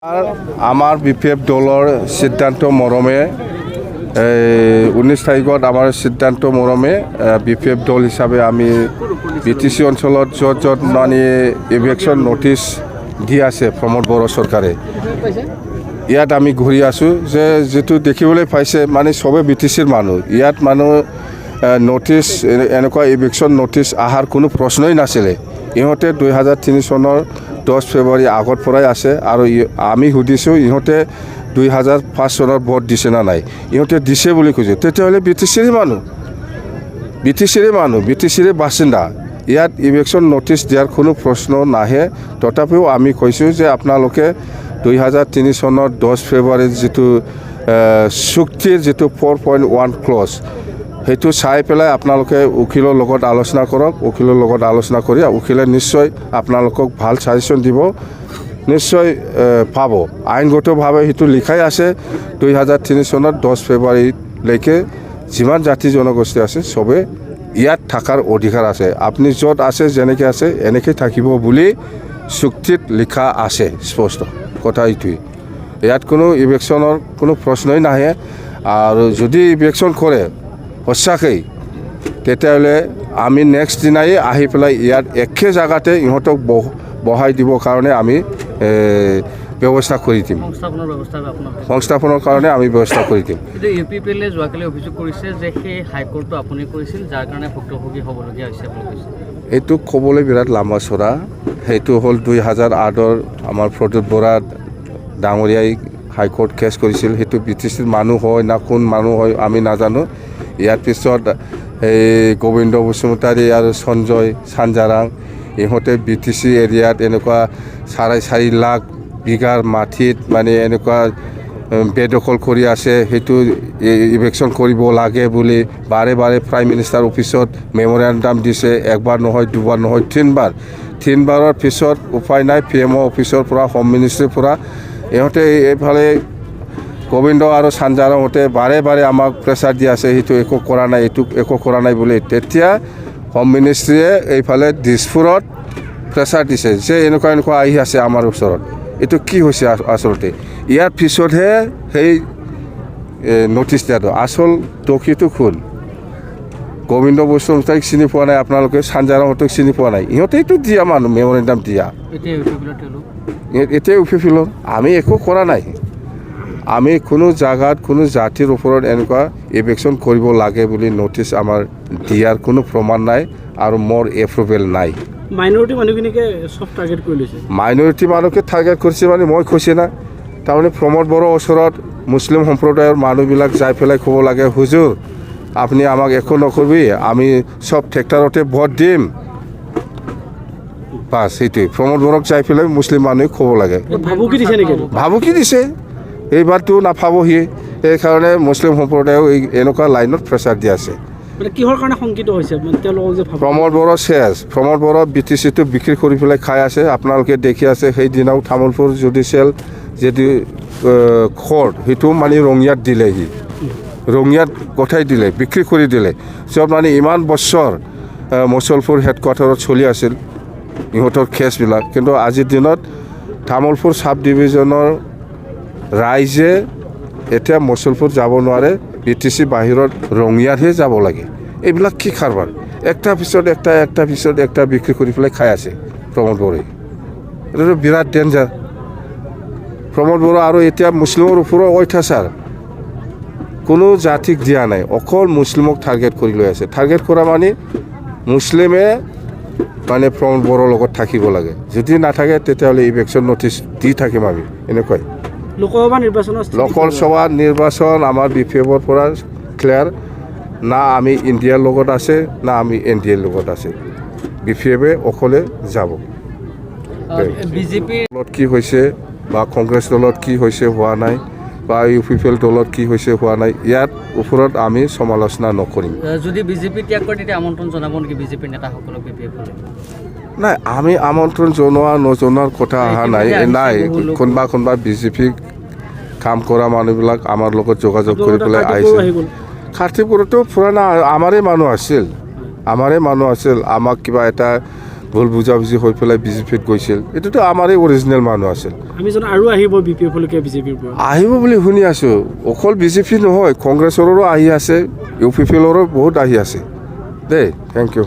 আমার বিপিএফ দলের সিদ্ধান্ত মরমে 19 তারিখত আমার সিদ্ধান্ত মরমে বিপিএফ দল হিসাবে আমি বিটিসি অঞ্চলত যত যত মানে ইভেকশন নোটিস দি আছে প্রমোদ বড় সরকারে ইয়াত আমি ঘূৰি আছোঁ যে যেটো দেখিবলৈ পাইছে মানে সবে বিটিসিৰ মানুহ ইয়াত মানুহ নোটিস এনেকুৱা ইভেকশন নোটিস আহাৰ কোনো প্ৰশ্নই নাছিলে ইহঁতে 2003 চনৰ 10 ফেব্ৰুৱাৰী আগত পৰাই আছে আৰু আমি সুধিছোঁ ইহঁতে 2005 চনৰ ভোট দিছে না নাই ইহঁতে দিছে বুলি কৈছে তেতিয়াহ'লে বিটিসিৰ বাসিন্দা ইয়াত ইভেকশন নোটিস দিয়াৰ কোনো প্ৰশ্ন নাহে তথাপিও আমি কৈছোঁ যে আপোনালোকে 2003 চনৰ 10 ফেব্ৰুৱাৰীত যেটো চুক্তিৰ যেটো 4.1 ক্লজ সেইটো চাই পেলাই আপোনালোকে উকিলৰ লগত আলোচনা কৰক উকিলৰ লগত আলোচনা কৰি উকিলে নিশ্চয় আপোনালোকক ভাল সাজেশন দিব নিশ্চয় পাব আইনগতভাৱে সেইটো লিখাই আছে 2003 চনৰ 10 ফেব্ৰুৱাৰীলৈকে যিমান জাতি জনগোষ্ঠী আছে সবে ইয়াত থাকাৰ অধিকাৰ আছে আপুনি য'ত আছে যেনেকৈ আছে এনেকৈ থাকিব বুলি চুক্তিত লিখা আছে স্পষ্ট কথা এইটোৱেই ইয়াত কোনো ইভেকশনৰ কোনো প্ৰশ্নই নাহে আৰু যদি ইভেকশন কৰে সঁচাকৈ তেতিয়াহ'লে আমি নেক্সট দিনাই আহি পেলাই ইয়াত একে জায়গাতে ইহঁতক বহাই দিবৰ কাৰণে আমি ব্যৱস্থা কৰি দিম সংস্থাপনৰ কাৰণে আমি ব্যৱস্থা কৰি দিম ইউপিপিএলে যোৱাকালি অভিযোগ কৰিছে যে সেই হাইকোৰ্টটো আপুনি কৰিছিল যাৰ কাৰণে ভুক্তভোগী হ'বলগীয়া হৈছে বুলি কৈছে এইটো ক'বলৈ বিৰাট লাম্বা চৰা সেইটো হ'ল 2008ৰ আমাৰ প্ৰদ্যুৎ বৰা ডাঙৰীয়াই হাইকোৰ্ট কেছ কৰিছিল সেইটো বিটিসিৰ মানুহ হয় না কোন মানুহ হয় আমি নাজানো ইয়াৰ পিছত এই গোবিন্দ বসুমতাৰী আৰু সঞ্জয় চানজাৰাং ইহঁতে বিটিসি এৰিয়াত এনেকুৱা 4.5 লাখ বিঘাৰ মাটিত মানে এনেকুৱা বেদখল কৰি আছে সেইটো ইভেকশন কৰিব লাগে বুলি বাৰে বাৰে প্ৰাইম মিনিষ্টাৰ অফিচত মেমৰেণ্ডাম দিছে একবাৰ নহয় দুবাৰ নহয় তিনিবাৰৰ পিছত উপায় নাই পিএমঅ অফিচৰ পৰা হোম মিনিষ্ট্ৰীৰ পৰা ইহঁতে এইফালে গোবিন্দ আৰু চানজাৰাঙতে বাৰে বাৰে আমাক প্ৰেছাৰ দি আছে সেইটো একো কৰা নাই এইটো একো কৰা নাই বুলি তেতিয়া হোম মিনিষ্ট্ৰীয়ে এইফালে দিছপুৰত প্ৰেছাৰ দিছে যে এনেকুৱা আহি আছে আমাৰ ওচৰত এইটো কি হৈছে আচলতে ইয়াৰ পিছতহে সেই নোটিছ দিয়াটো আচল দোষীটো কোন গোবিন্দ বসুমতাৰীক চিনি পোৱা নাই আপোনালোকে চানজাৰাঙতক চিনি পোৱা নাই ইহঁতেইতো দিয়া মানুহ মেমৰেণ্ডাম দিয়া এতিয়া ইউপিপিএলৰ আমি একো কৰা নাই আমি কোনো জায়গাত কোনো জাতিৰ ওপৰত এনেকুৱা ইভেকশন কৰিব লাগে বুলি নোটিছ আমাৰ দিয়াৰ কোনো প্ৰমাণ নাই আৰু মোৰ এপ্ৰুভেল নাই মাইনৰিটি মানুহখিনিকে সব টাৰ্গেট কৰি লৈছে মাইনৰিটি মানুহকে টাৰ্গেট কৰিছে মানে মই কৈছে না তাৰমানে প্ৰমোদ বড়োৰ ওচৰত মুছলিম সম্প্ৰদায়ৰ মানুহবিলাক যাই পেলাই ক'ব লাগে হুজুৰ আপুনি আমাক একো নকৰিবি আমি সব ট্ৰেক্টৰতে ভোট দিম বাছ সেইটোৱে প্ৰমোদ বড়োক যাই পেলাই মুছলিম মানুহে ক'ব লাগে ভাবুকি দিছে এইবাৰটো নাপাবহি সেইকাৰণে মুছলিম সম্প্ৰদায়ক এনেকুৱা লাইনত প্ৰেছাৰ দি আছে কিহৰ কাৰণে শংকিত হৈছে প্ৰমোদ বড়ো বিটিচিটো বিক্ৰী কৰি পেলাই খাই আছে আপোনালোকে দেখি আছে সেইদিনাও তামোলপুৰ জুডিচিয়েল যদি কোৰ্ট সেইটো মানে ৰঙিয়াত দিলেহি ৰঙিয়াত গঠাই দিলে বিক্ৰী কৰি দিলে চব মানে ইমান বছৰ মুছলপুৰ হেডকোৱাৰ্টাৰত চলি আছিল ইহঁতৰ কেছবিলাক কিন্তু আজিৰ দিনত তামোলপুৰ চাব ডিভিজনৰ ৰাইজে এতিয়া মুছলপুৰ যাব নোৱাৰে বিটিসি বাহিৰত ৰঙিয়াতহে যাব লাগে এইবিলাক কি কাৰবাৰ একটা পিছত একটা বিক্ৰী কৰি পেলাই খাই আছে প্ৰমোদ বড়োই এইটো বিৰাট ডেঞ্জাৰ প্ৰমোদ বড়ো আৰু এতিয়া মুছলিমৰ ওপৰত অত্যাচাৰ কোনো জাতিক দিয়া নাই অকল মুছলিমক টাৰ্গেট কৰি লৈ আছে টাৰ্গেট কৰা মানে মুছলিমে মানে প্ৰমোদ বড়োৰ লগত থাকিব লাগে যদি নাথাকে তেতিয়াহ'লে ইভেকশন নোটিছ দি থাকিম আমি এনেকুৱাই লোকসভা নিৰ্বাচন আমাৰ বিপিএফৰ পৰা ক্লিয়াৰ না আমি ইণ্ডিয়াৰ লগত আছে না আমি এনডিএৰ লগত আছে বিপিএফে অকলে যাব বিজেপিৰ দলত কি হৈছে বা কংগ্ৰেছ দলত কি হৈছে হোৱা নাই বা ইউপিপিএল দলত কি হৈছে হোৱা নাই ইয়াৰ ওপৰত আমি সমালোচনা নকৰিম যদি বিজেপি ত্যাগ কৰে তেতিয়া আমন্ত্ৰণ জনাব নেকি বিজেপিৰ নেতাসকলক বিপিএফলৈ নাই আমি আমন্ত্ৰণ জনোৱা নজনোৱাৰ কথা অহা নাই কোনোবা বিজেপিক কাম কৰা মানুহবিলাক আমাৰ লগত যোগাযোগ কৰি পেলাই আহিছে কাৰ্তিপুৰতো পুৰণা আমাৰে মানুহ আছিল আমাক কিবা এটা ভুল বুজাবুজি হৈ পেলাই বিজেপিত গৈছিল এইটোতো আমাৰে অৰিজিনেল মানুহ আছিল আমি জানো আৰু আহিব বিপিএফলৈকে বিজেপিৰ পৰা আহিব বুলি শুনি আছোঁ অকল বিজেপি নহয় কংগ্ৰেছৰো আহি আছে ইউ পি পি এলৰো বহুত আহি আছে দেই থেংক ইউ